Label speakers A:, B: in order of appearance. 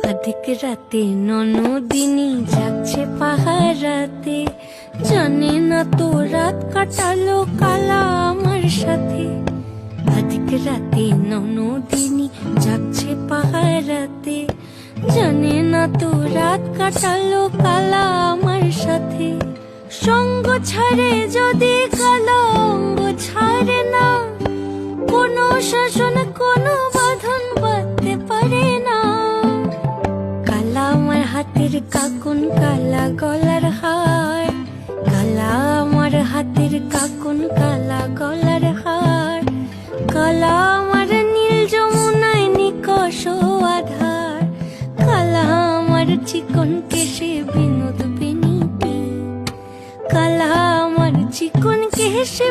A: অধিক রাতে ননদিনী যাচ্ছে পাহারাতে, জানে না তো রাত কাটালো কালা আমার সাথে। অধিক রাতে ননদিনী যাচ্ছে পাহারাতে, জানে না তো রাত কাটালো কালা আমার সাথে। সঙ্গ ছাড়ে যদি কালো অঙ্গ ছাড়ে না, কোনো শাসন কোনো বাঁধন বাঁধতে পারে না। কালা আমার হাতের কাকুন কালা গলার হার, কালা আমার হাতের কাকুন কালা গলার হার। কালা আমার নীল যমুনায় নিকষ আধার, কালা আমার চিকন কেশে বিনোদ বেনিতে, কালা আমার চিকন কেশে